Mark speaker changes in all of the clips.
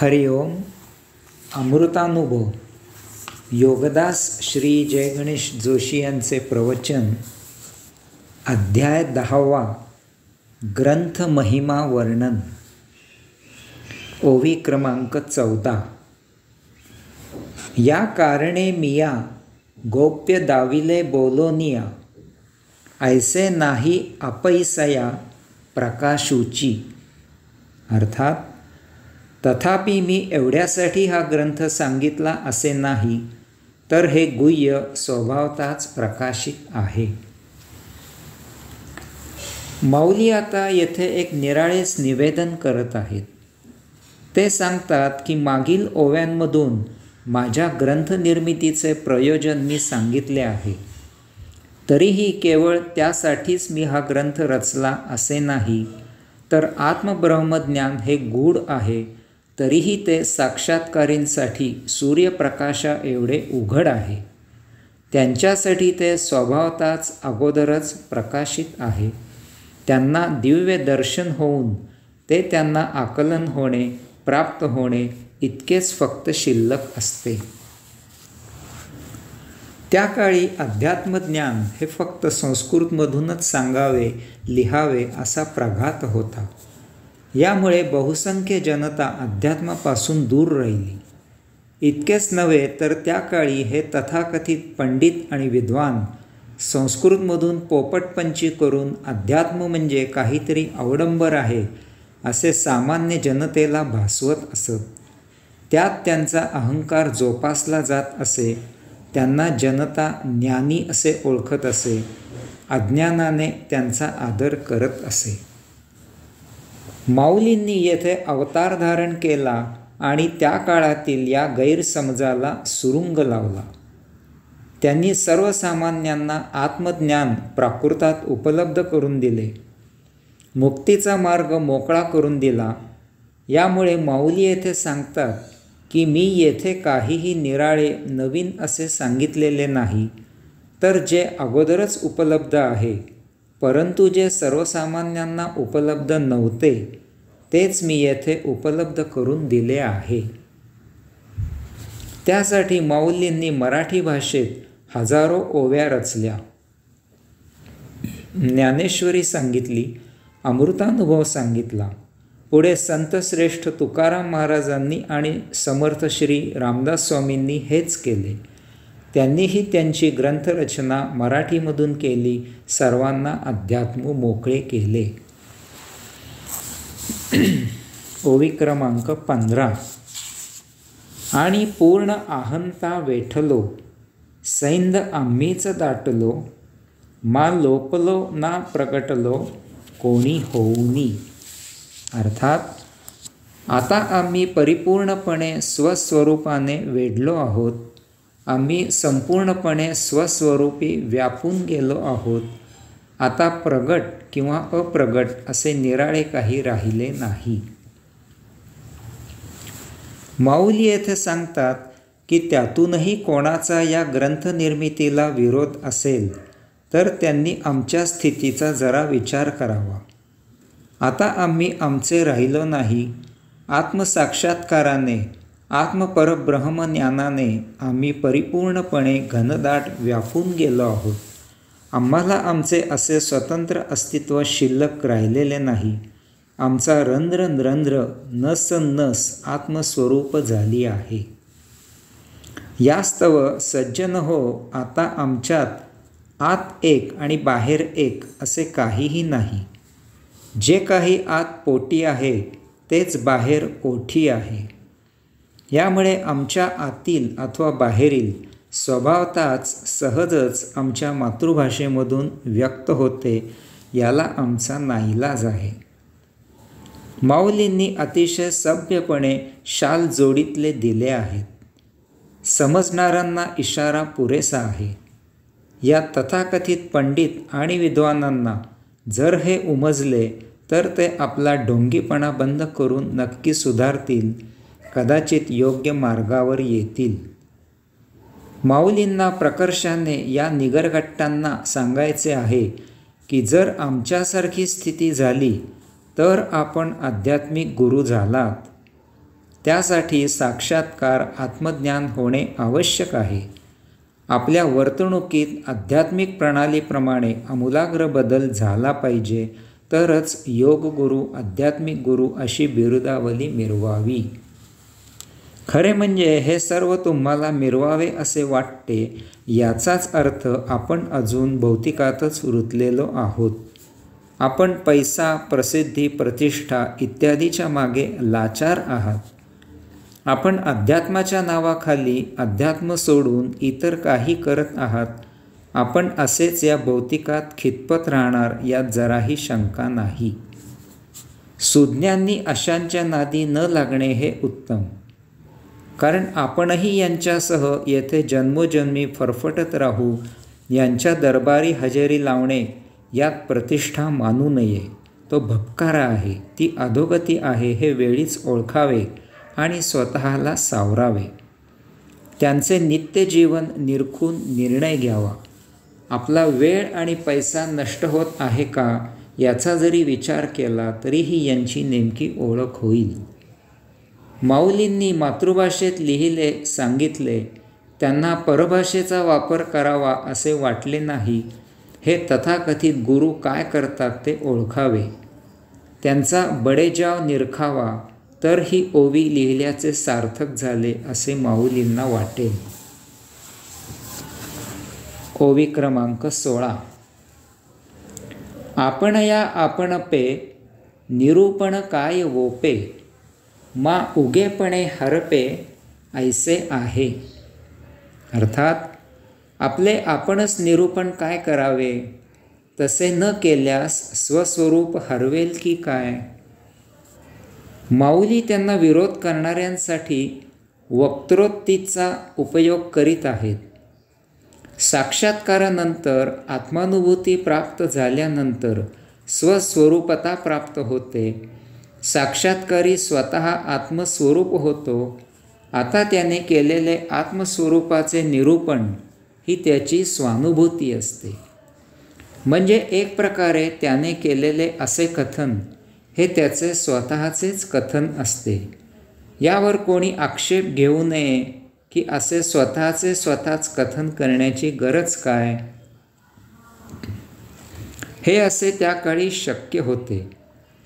Speaker 1: हरि ओम. अमृतानुभव योगदास श्री जय गणेश जोशी यांचे प्रवचन. अध्याय 10वा. ग्रंथ महिमा वर्णन. ओवी क्रमांक 14. या कारणे मिया गोप्य दाविले बोलोनिया, ऐसे नाही अपैसया प्रकाशूची. अर्थात तथापि मी एवढ्यासाठी हा ग्रंथ सांगितला असे नाही, तर हे गुह्य स्वभावताच प्रकाशित आहे. माऊली आता येथे एक निराळेच निवेदन करत आहेत. ते सांगतात की मागील ओव्यांमधून माझ्या ग्रंथ निर्मितीचे प्रयोजन मी सांगितले आहे. तरीही केवळ त्यासाठीच मी हा ग्रंथ रचला असे नाही, तर आत्मब्रह्मज्ञान हे गूढ आहे, तरीही ते साक्षात्कारींसाठी सूर्यप्रकाशा एवढे उघड आहे. त्यांच्यासाठी ते स्वभावताच अगोदरच प्रकाशित आहे. त्यांना दिव्य दर्शन होऊन ते त्यांना आकलन होणे, प्राप्त होणे इतकेच फक्त शिल्लक असते. त्या काळी अध्यात्मज्ञान हे फक्त संस्कृतमधूनच सांगावे, लिहावे असा प्रघात होता. यामुळे बहुसंख्य जनता अध्यात्मापासून दूर राहिली. इतकेच नव्हे, तर त्या काळी हे तथाकथित पंडित आणि विद्वान संस्कृतमधून पोपटपंची करून अध्यात्म म्हणजे काहीतरी अवडंबर आहे असे सामान्य जनतेला भासवत असत. त्यात त्यांचा अहंकार जोपासला जात असे. त्यांना जनता ज्ञानी असे ओळखत असे. अज्ञानाने त्यांचा आदर करत असे. माऊलींनी येथे अवतार धारण केला आणि त्या काळातील या गैरसमजाला सुरुंग लावला. त्यांनी सर्वसामान्यांना आत्मज्ञान प्राकृतात उपलब्ध करून दिले. मुक्तीचा मार्ग मोकळा करून दिला. यामुळे माऊली येथे सांगतात की मी येथे काहीही निराळे नवीन असे सांगितलेले नाही, तर जे अगोदरच उपलब्ध आहे, परंतु जे सर्वसामान्यांना उपलब्ध नव्हते तेच मी येथे उपलब्ध करून दिले आहे. त्यासाठी माऊलींनी मराठी भाषेत हजारो ओव्या रचल्या. ज्ञानेश्वरी सांगितली, अमृतानुभव सांगितला. पुढे संतश्रेष्ठ तुकाराम महाराजांनी आणि समर्थ श्री रामदास स्वामींनी हेच केले. त्यांनीही त्यांची ग्रंथरचना मराठीमधून केली. सर्वांना अध्यात्म मोकळे केले. ओवी क्रमांक 15. आणि पूर्ण आहंता वेठलो, सैंद आम्हीच दाटलो, मा लोपलो ना प्रगटलो, कोणी होऊनी. अर्थात आता आम्ही परिपूर्णपणे स्वस्वरूपाने वेढलो आहोत. आम्ही संपूर्णपणे स्वस्वरूपी व्यापून गेलो आहोत. आता प्रगट किंवा अप्रगट असे निराळे काही राहिले नाही. माऊली येथे सांगतात की त्यातूनही कोणाचा या ग्रंथनिर्मितीला विरोध असेल तर त्यांनी आमच्या स्थितीचा जरा विचार करावा. आता आम्ही आमचे राहिलो नाही. आत्मसाक्षात्काराने, आत्मपरब्रह्मज्ञानाने आम्ही परिपूर्णपणे घनदाट व्यापून गेलो आहोत. आम्हाला आमचे असे स्वतंत्र अस्तित्व शिल्लक राहिलेले नाही. आमचा रंध्र रंध्र, नस नस आत्मस्वरूप झाली आहे. यास्तव सज्जन हो, आता आमच्यात आत एक आणि बाहेर एक असे काहीही नाही. जे काही आत पोटी आहे तेच बाहेर ओठी आहे. यामुळे आमच्या आतील अथवा बाहेरील स्वभावताच सहजच आमच्या मातृभाषेमधून व्यक्त होते. याला आमचा नाईलाज आहे. माऊलींनी अतिशय सभ्यपणे शाल जोडीतले दिले आहेत. समजणाऱ्यांना इशारा पुरेसा आहे. या तथाकथित पंडित आणि विद्वानांना जर हे उमजले तर ते आपला ढोंगीपणा बंद करून नक्की सुधारतील, कदाचित योग्य मार्गावर येतील. माऊलींना प्रकर्षाने या निगरगट्टांना सांगायचे आहे की जर आमच्यासारखी स्थिती झाली तर आपण आध्यात्मिक गुरु झालात. त्यासाठी साक्षात्कार आत्मज्ञान होणे आवश्यक आहे. आपल्या वर्तणुकीत आध्यात्मिक प्रणालीप्रमाणे आमूलाग्र बदल झाला पाहिजे, तरच योगगुरू, आध्यात्मिक गुरु अशी बिरुदावली मिरवावी. खरे म्हणजे हे सर्व तुम्हाला मिरवावे असे वाटते, याचाच अर्थ आपण अजून भौतिकातच रुतलेलो आहोत. आपण पैसा, प्रसिद्धी, प्रतिष्ठा इत्यादीच्या मागे लाचार आहात. आपण अध्यात्माच्या नावाखाली अध्यात्म सोडून इतर काही करत आहात. आपण असेच या भौतिकात खितपत राहणार यात जराही शंका नाही. सुज्ञांनी अशांच्या नादी न लागणे हे उत्तम. कारण आपणही यांच्यासह येथे जन्मोजन्मी फरफटत राहू. यांच्या दरबारी हजेरी लावणे यात प्रतिष्ठा मानू नये. तो भपकारा आहे, ती अधोगती आहे हे वेळीच ओळखावे आणि स्वतःला सावरावे. त्यांचे नित्य जीवन निरखून निर्णय घ्यावा. आपला वेळ आणि पैसा नष्ट होत आहे का याचा जरी विचार केला तरीही यांची नेमकी ओळख होईल. माऊलींनी मातृभाषेत लिहिले, सांगितले. त्यांना परभाषेचा वापर करावा असे वाटले नाही. हे तथाकथित गुरु काय करतात ते ओळखावे. त्यांचा बडेजाव निरखावा, तर ही ओवी लिहिल्याचे सार्थक झाले असे माऊलींना वाटेल. ओवी क्रमांक 16. आपण या आपण पे निरूपण काय वोपे, मा उगेपणे हरपे ऐसे आहे. अर्थात आपले आपणच निरूपण काय करावे, तसे न केल्यास स्वस्वरूप हरवेल की काय. माऊली त्यांना विरोध करणाऱ्यांसाठी वक्तृत्वाचा उपयोग करीत आहेत. साक्षात्कारानंतर, आत्मानुभूती प्राप्त झाल्यानंतर स्वस्वरूपता प्राप्त होते. साक्षात्कारी स्वतः आत्मस्वरूप होतो. आता त्याने केलेले आत्मस्वरूपाचे निरूपण ही त्याची स्वानुभूती असते. म्हणजे एक प्रकारे त्याने केलेले असे कथन हे त्याचे स्वतःचेच कथन असते. यावर कोणी आक्षेप घेऊ नये की असे स्वतःचे स्वतःच कथन करण्याची गरज काय. हे असे त्या काळी शक्य होते,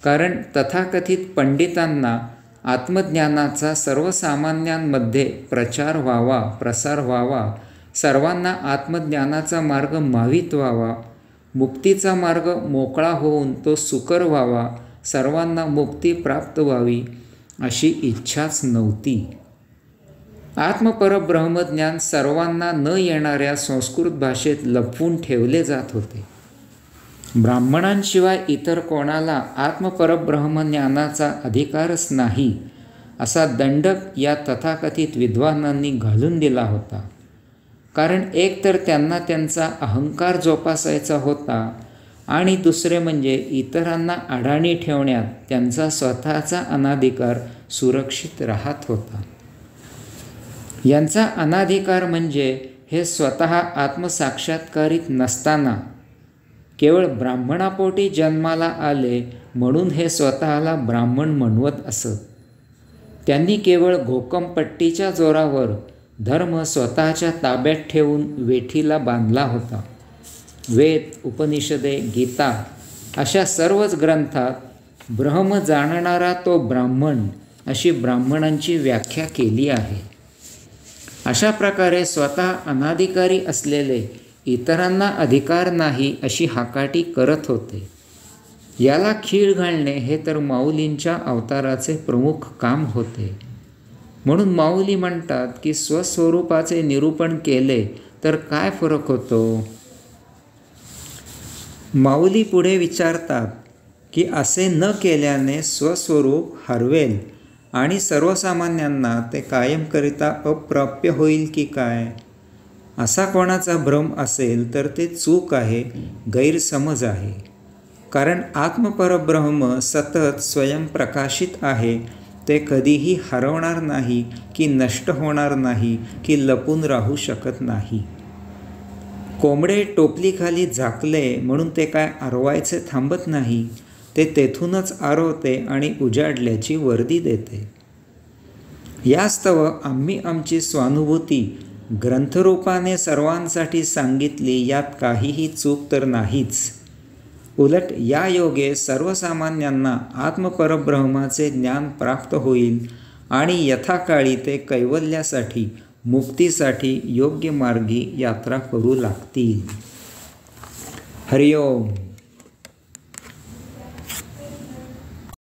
Speaker 1: कारण तथाकथित पंडितांना आत्मज्ञानाचा सर्वसामान्यांमध्ये प्रचार व्हावा, प्रसार व्हावा, सर्वांना आत्मज्ञानाचा मार्ग माहीत व्हावा, मुक्तीचा मार्ग मोकळा होऊन तो सुकर व्हावा, सर्वांना मुक्ती प्राप्त व्हावी अशी इच्छाच नव्हती. आत्मपरब्रह्मज्ञान सर्वांना न येणाऱ्या संस्कृत भाषेत लपवून ठेवले जात होते. ब्राह्मणांशिवाय इतर कोणाला आत्मपरब्रह्मज्ञानाचा अधिकारच नाही असा दंडक या तथाकथित विद्वानांनी घालून दिला होता. कारण एकतर त्यांना त्यांचा अहंकार जोपासायचा होता आणि दुसरे म्हणजे इतरांना अडाणी ठेवण्यात त्यांचा स्वतःचा अनाधिकार सुरक्षित राहत होता. यांचा अनाधिकार म्हणजे हे स्वतः आत्मसाक्षात्कारित नसताना केवळ ब्राह्मणापोटी जन्माला आले म्हणून हे स्वतःला ब्राह्मण म्हणवत असत. त्यांनी केवळ घोकमपट्टीच्या जोरावर धर्म स्वतःच्या ताब्यात ठेवून वेठीला बांधला होता. वेद, उपनिषदे, गीता अशा सर्वच ग्रंथात ब्रह्म जाणणारा तो ब्राह्मण अशी ब्राह्मणांची व्याख्या केली आहे. अशा प्रकारे स्वतः अनाधिकारी असलेले इतरांना अधिकार नाही अशी हाकाटी करत होते. याला खीळ घालणे हे तर माऊलींच्या अवताराचे प्रमुख काम होते. म्हणून माऊली म्हणतात की स्वस्वरूपाचे निरूपण केले तर काय फरक होतो. माऊली पुढे विचारतात की असे न केल्याने स्वस्वरूप हरवेल आणि सर्वसामान्यांना ते कायमकरिता अप्राप्य होईल की काय. असा कोणाचा भ्रम असेल तर ते चूक आहे, गैरसमज आहे. कारण आत्मपरब्रह्म सतत स्वयंप्रकाशित आहे. ते कधीही हरवणार नाही की नष्ट होणार नाही की लपून राहू शकत नाही. कोंबडे टोपलीखाली झाकले म्हणून ते काय आरवायचे थांबत नाही. ते तेथूनच आरवते आणि उजाडल्याची वर्दी देते. यास्तव आम्ही आमची स्वानुभूती ग्रंथरूपाने सर्वांसाठी सांगितली, यात काहीही चूक तर नाहीच. उलट या योगे सर्वसामान्यांना आत्मपरब्रह्माचे ज्ञान प्राप्त होईल आणि यथाकाळी ते कैवल्यासाठी, मुक्तीसाठी योग्य मार्गी यात्रा करू लागतील. हरिओम.